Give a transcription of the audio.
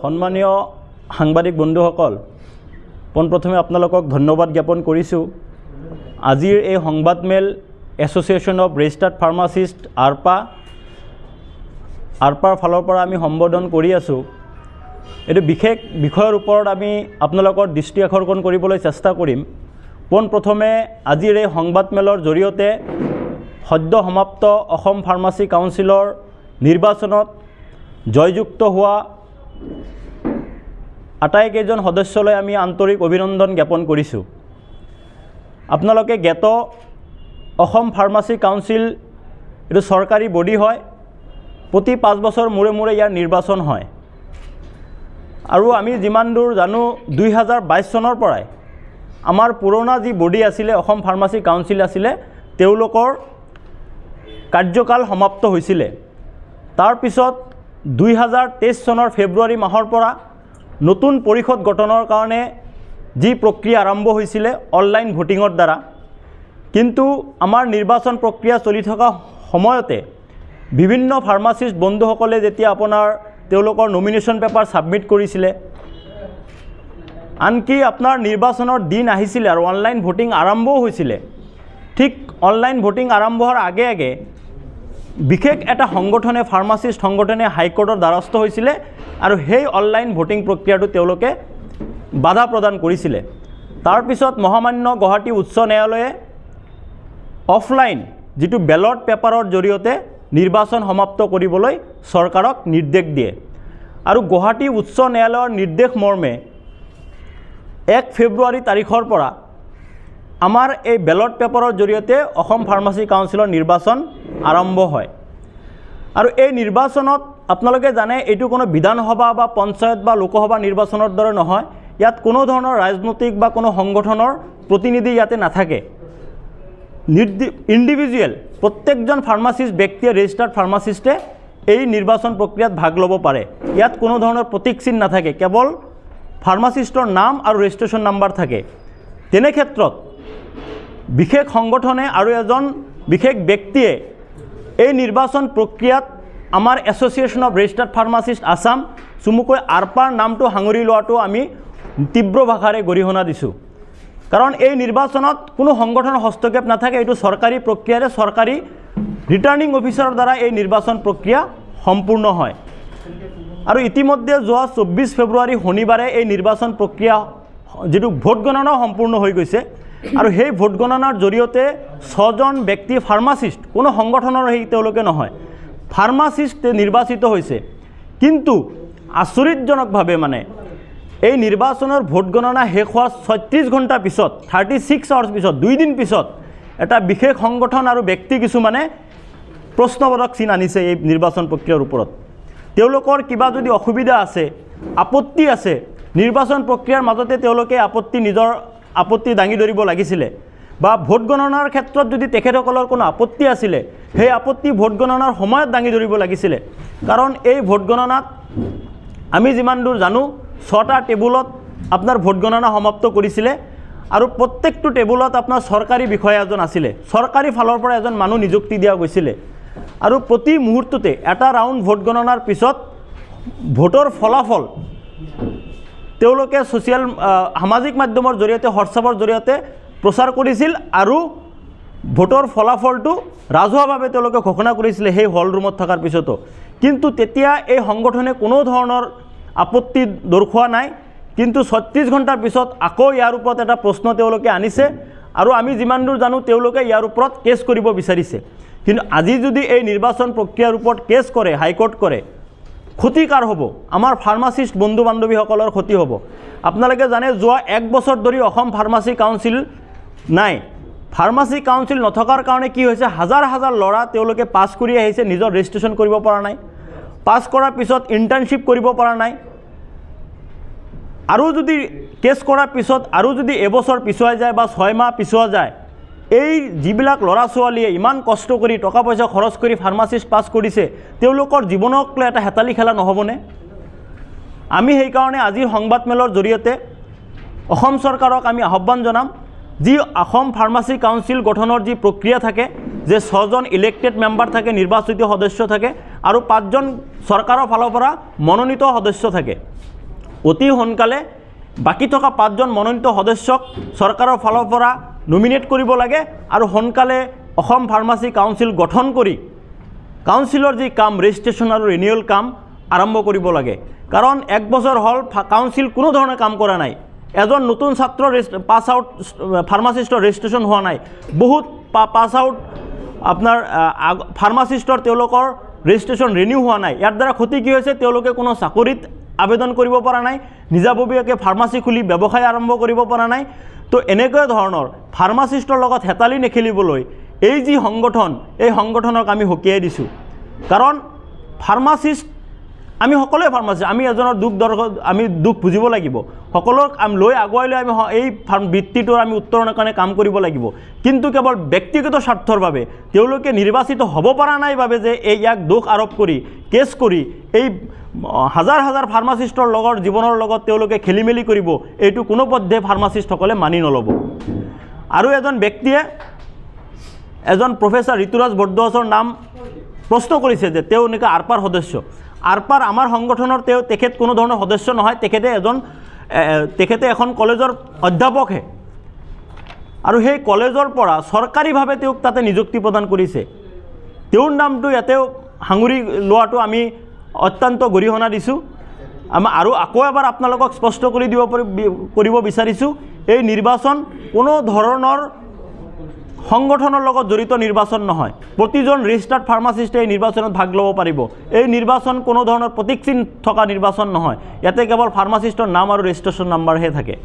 সম্মানীয় সাংবাদিক বন্ধুসকল, পোনপ্ৰথমে আপোনালোকক ধন্যবাদ জ্ঞাপন কৰিছোঁ। আজিৰ এই সংবাদমেল এছ'চিয়েশ্যন অফ ৰেজিষ্টাৰ্ড ফাৰ্মাচিষ্ট আৰপাৰ ফালৰ পৰা আমি সম্বোধন কৰি আছোঁ। এইটো বিশেষ বিষয়ৰ ওপৰত আমি আপোনালোকৰ দৃষ্টি আকৰ্ষণ কৰিবলৈ চেষ্টা কৰিম। পোনপ্ৰথমে আজিৰ এই সংবাদমেলৰ জৰিয়তে সদ্য সমাপ্ত অসম ফাৰ্মাচী কাউন্সিলৰ নিৰ্বাচনত জয়যুক্ত হোৱা আটাইকেইজন সদস্যলৈ আমি আন্তৰিক অভিনন্দন জ্ঞাপন কৰিছোঁ। আপোনালোকে জ্ঞাত অসম ফাৰ্মাচী কাউন্সিল এইটো চৰকাৰী বডি হয়। প্ৰতি 5 বছৰ মূৰে মূৰে ইয়াৰ নিৰ্বাচন হয় আৰু আমি যিমান দূৰ জানো 2022 চনৰ পৰাই আমাৰ পুৰণা যি বডি আছিলে অসম ফাৰ্মাচী কাউন্সিল আছিলে তেওঁলোকৰ কাৰ্যকাল সমাপ্ত হৈছিলে। তাৰ পিছত 2023 চনৰ ফেব্ৰুৱাৰী মাহৰ পৰা নতুন পৰিষদ গঠনৰ কাৰণে যি প্ৰক্ৰিয়া আৰম্ভ হৈছিলে অনলাইন ভোটিঙৰ দ্বাৰা, কিন্তু আমাৰ নিৰ্বাচন প্ৰক্ৰিয়া চলি থকা সময়তে বিভিন্ন ফাৰ্মাচিষ্ট বন্ধুসকলে যেতিয়া আপোনাৰ তেওঁলোকৰ নমিনেশ্যন পেপাৰ ছাবমিট কৰিছিলে, আনকি আপোনাৰ নিৰ্বাচনৰ দিন আহিছিলে আৰু অনলাইন ভোটিং আৰম্ভও হৈছিলে, ঠিক অনলাইন ভোটিং আৰম্ভ হোৱাৰ আগে আগে বিশেষ এটা সংগঠনে ফাৰ্মাচিষ্ট সংগঠনে হাইকোৰ্টৰ দ্বাৰস্থ হৈছিলে আৰু সেই অনলাইন ভোটিং প্ৰক্ৰিয়াটো তেওঁলোকে বাধা প্ৰদান কৰিছিলে। তাৰপিছত মহামান্য গুৱাহাটী উচ্চ ন্যায়ালয়ে অফলাইন যিটো বেলট পেপাৰৰ জৰিয়তে নিৰ্বাচন সমাপ্ত কৰিবলৈ চৰকাৰক নিৰ্দেশ দিয়ে আৰু গুৱাহাটী উচ্চ ন্যায়ালয়ৰ নিৰ্দেশ মৰ্মে 1 ফেব্ৰুৱাৰী তাৰিখৰ পৰা আমাৰ এই বেলট পেপাৰৰ জৰিয়তে অসম ফাৰ্মাচী কাউন্সিলৰ নিৰ্বাচন আৰম্ভ হয়। আৰু এই নিৰ্বাচনত আপোনালোকে জানে এইটো কোনো বিধানসভা বা পঞ্চায়ত বা লোকসভা নিৰ্বাচনৰ দৰে নহয়। ইয়াত কোনো ধৰণৰ ৰাজনৈতিক বা কোনো সংগঠনৰ প্ৰতিনিধি ইয়াতে নাথাকে। ইণ্ডিভিজুৱেল প্ৰত্যেকজন ফাৰ্মাচিষ্ট ব্যক্তিয়ে ৰেজিষ্টাৰ্ড ফাৰ্মাচিষ্টে এই নিৰ্বাচন প্ৰক্ৰিয়াত ভাগ ল'ব পাৰে। ইয়াত কোনো ধৰণৰ প্ৰতীক চিহ্ন নাথাকে, কেৱল ফাৰ্মাচিষ্টৰ নাম আৰু ৰেজিষ্ট্ৰেশ্যন নাম্বাৰ থাকে। তেনে ক্ষেত্ৰত বিশেষ সংগঠনে আৰু এজন বিশেষ ব্যক্তিয়ে এই নিৰ্বাচন প্ৰক্ৰিয়াত আমাৰ association of registered pharmacist Assam চমুকৈ আৰপাৰ নামটো সাঙুৰি লোৱাটো আমি তীব্ৰ ভাষাৰে গৰিহণা দিছোঁ। কাৰণ এই নিৰ্বাচনত কোনো সংগঠনৰ হস্তক্ষেপ নাথাকে। এইটো চৰকাৰী প্ৰক্ৰিয়াৰে চৰকাৰী ৰিটাৰ্ণিং অফিচাৰৰ দ্বাৰা এই নিৰ্বাচন প্ৰক্ৰিয়া সম্পূৰ্ণ হয়। আৰু ইতিমধ্যে যোৱা 24 ফেব্ৰুৱাৰী শনিবাৰে এই নিৰ্বাচন প্ৰক্ৰিয়া যিটো ভোট গণনাও সম্পূৰ্ণ হৈ গৈছে আৰু সেই ভোট গণনাৰ জৰিয়তে 6জন ব্যক্তি ফাৰ্মাচিষ্ট, কোনো সংগঠনৰ সেই তেওঁলোকে নহয়, ফাৰ্মাচিষ্ট নিৰ্বাচিত হৈছে। কিন্তু আচৰিতজনকভাৱে মানে এই নিৰ্বাচনৰ ভোট গণনা শেষ হোৱাৰ 36 ঘণ্টা পিছত 36 আৱাৰ্ছ পিছত 2 দিন পিছত এটা বিশেষ সংগঠন আৰু ব্যক্তি কিছুমানে প্ৰশ্নবোধক চিন আনিছে এই নিৰ্বাচন প্ৰক্ৰিয়াৰ ওপৰত। তেওঁলোকৰ কিবা যদি অসুবিধা আছে, আপত্তি আছে, নিৰ্বাচন প্ৰক্ৰিয়াৰ মাজতে তেওঁলোকে নিজৰ আপত্তি দাঙি ধৰিব লাগিছিলে বা ভোট গণনাৰ ক্ষেত্ৰত যদি তেখেতসকলৰ কোনো আপত্তি আছিলে সেই আপত্তি ভোট গণনাৰ সময়ত দাঙি ধৰিব লাগিছিলে। কাৰণ এই ভোট গণনাত আমি যিমান দূৰ জানো 6টা টেবুলত আপোনাৰ ভোট গণনা সমাপ্ত কৰিছিলে আৰু প্ৰত্যেকটো টেবুলত আপোনাৰ চৰকাৰী বিষয়া এজন আছিলে, চৰকাৰী ফালৰ পৰা এজন মানুহ নিযুক্তি দিয়া গৈছিলে আৰু প্ৰতি মুহূৰ্ততে এটা ৰাউণ্ড ভোট গণনাৰ পিছত ভোটৰ ফলাফল তেওঁলোকে সামাজিক মাধ্যমৰ জৰিয়তে হোৱাটছআপৰ জৰিয়তে প্ৰচাৰ কৰিছিল আৰু ভোটৰ ফলাফলটো ৰাজহুৱাভাৱে তেওঁলোকে ঘোষণা কৰিছিলে সেই হল ৰুমত থকাৰ পিছতো। কিন্তু তেতিয়া এই সংগঠনে কোনো ধৰণৰ আপত্তি দৰ্শোৱা নাই। কিন্তু 36 ঘণ্টাৰ পিছত আকৌ ইয়াৰ ওপৰত এটা প্ৰশ্ন তেওঁলোকে আনিছে আৰু আমি যিমান দূৰ জানো তেওঁলোকে ইয়াৰ ওপৰত কেছ কৰিব বিচাৰিছে। কিন্তু আজি যদি এই নিৰ্বাচন প্ৰক্ৰিয়াৰ ওপৰত কেছ কৰে, হাইকোৰ্ট কৰে, ক্ষতিকাৰ হ'ব, আমাৰ ফাৰ্মাচিষ্ট বন্ধু বান্ধৱীসকলৰ ক্ষতি হ'ব। আপোনালোকে জানে যোৱা 1 বছৰ ধৰি অসম ফাৰ্মাচী কাউন্সিল নাই। ফাৰ্মাচী কাউন্সিল নথকাৰ কাৰণে কি হৈছে, হাজাৰ হাজাৰ ল'ৰা তেওঁলোকে পাছ কৰি আহিছে, নিজৰ ৰেজিষ্ট্ৰেশ্যন কৰিব পৰা নাই, পাছ কৰাৰ পিছত ইণ্টাৰ্ণশ্বিপ কৰিব পৰা নাই, আৰু যদি কেছ কৰাৰ পিছত আৰু যদি এবছৰ পিছুৱাই যায় বা 6 মাহ পিছুৱা যায়, এই যিবিলাক ল'ৰা ছোৱালীয়ে ইমান কষ্ট কৰি টকা পইচা খৰচ কৰি ফাৰ্মাচিষ্ট পাছ কৰিছে তেওঁলোকৰ জীৱনক লৈ এটা হেতালি খেলা নহ'বনে? আমি সেইকাৰণে আজিৰ সংবাদমেলৰ জৰিয়তে অসম চৰকাৰক আমি আহ্বান জনাম যি অসম ফাৰ্মাচী কাউন্সিল গঠনৰ যি প্ৰক্ৰিয়া থাকে, যে 6জন ইলেক্টেড মেম্বাৰ থাকে, নিৰ্বাচিত সদস্য থাকে আৰু 5 জন চৰকাৰৰ ফালৰ পৰা মনোনীত সদস্য থাকে। অতি সোনকালে বাকি থকা 5 জন মনোনীত সদস্যক চৰকাৰৰ ফালৰ পৰা নমিনেট কৰিব লাগে আৰু সোনকালে অসম ফাৰ্মাচী কাউন্সিল গঠন কৰি কাউন্সিলৰ যি কাম ৰেজিষ্ট্ৰেশ্যন আৰু ৰিনিউৱেল কাম আৰম্ভ কৰিব লাগে। কাৰণ 1 বছৰ হ'ল কাউন্সিল কোনো ধৰণে কাম কৰা নাই। এজন নতুন ছাত্ৰ পাছ আউট ফাৰ্মাচিষ্টৰ ৰেজিষ্ট্ৰেশ্যন হোৱা নাই। বহুত পাছ আউট আপোনাৰ ফাৰ্মাচিষ্টৰ তেওঁলোকৰ ৰেজিষ্ট্ৰেশ্যন ৰিনিউ হোৱা নাই। ইয়াৰ দ্বাৰা ক্ষতি কি হৈছে, তেওঁলোকে কোনো চাকৰিত আবেদন কৰিব পৰা নাই, নিজাববীয়াকৈ ফাৰ্মাচী খুলি ব্যৱসায় আৰম্ভ কৰিব পৰা নাই। তো এনেকুৱা ধৰণৰ ফাৰ্মাচিষ্টৰ লগত হেতালি নেখেলিবলৈ এই যি সংগঠন, এই সংগঠনক আমি সকীয়াই দিছোঁ। কাৰণ ফাৰ্মাচিষ্ট আমি সকলোৱে ফাৰ্মাচিষ্ট, আমি এজনৰ আমি দুখ বুজিব লাগিব। সকলোক লৈ আগুৱাই লৈ আমি এই বৃত্তিটোৰ আমি উত্তৰণৰ কাৰণে কাম কৰিব লাগিব। কিন্তু কেৱল ব্যক্তিগত স্বাৰ্থৰ বাবে তেওঁলোকে নিৰ্বাচিত হ'ব পৰা নাই বাবে যে ইয়াক দোষ আৰোপ কৰি কেছ কৰি এই হাজাৰ হাজাৰ ফাৰ্মাচিষ্টৰ লগত জীৱনৰ লগত তেওঁলোকে খেলি মেলি কৰিব, এইটো কোনোপধ্যে ফাৰ্মাচিষ্টসকলে মানি নল'ব। আৰু এজন ব্যক্তিয়ে এজন প্ৰফেচাৰ ঋতুৰাজ বৰদোৱাছৰ নাম প্ৰশ্ন কৰিছে যে তেওঁ এনেকৈ আৰপাৰ সদস্য। আৰপাৰ আমাৰ সংগঠনৰ তেখেত কোনো ধৰণৰ সদস্য নহয়, তেখেতে এখন কলেজৰ অধ্যাপকহে। আৰু সেই কলেজৰ পৰা চৰকাৰীভাৱে তেওঁক তাতে নিযুক্তি প্ৰদান কৰিছে। তেওঁৰ নামটো ইয়াতে সাঙুৰি লোৱাটো আমি অত্যন্ত গৰিহণা দিছোঁ। আৰু আকৌ এবাৰ আপোনালোকক স্পষ্ট কৰিব বিচাৰিছোঁ, এই নিৰ্বাচন কোনো ধৰণৰ সংগঠনৰ লগত জড়িত নিৰ্বাচন নহয়। প্ৰতিজন ৰেজিষ্টাৰ্ড ফাৰ্মাচিষ্টে এই নিৰ্বাচনত ভাগ ল'ব পাৰিব। এই নিৰ্বাচন কোনো ধৰণৰ প্ৰতীক চিহ্ন থকা নিৰ্বাচন নহয়। ইয়াতে কেৱল ফাৰ্মাচিষ্টৰ নাম আৰু ৰেজিষ্ট্ৰেশ্যন নাম্বাৰহে থাকে।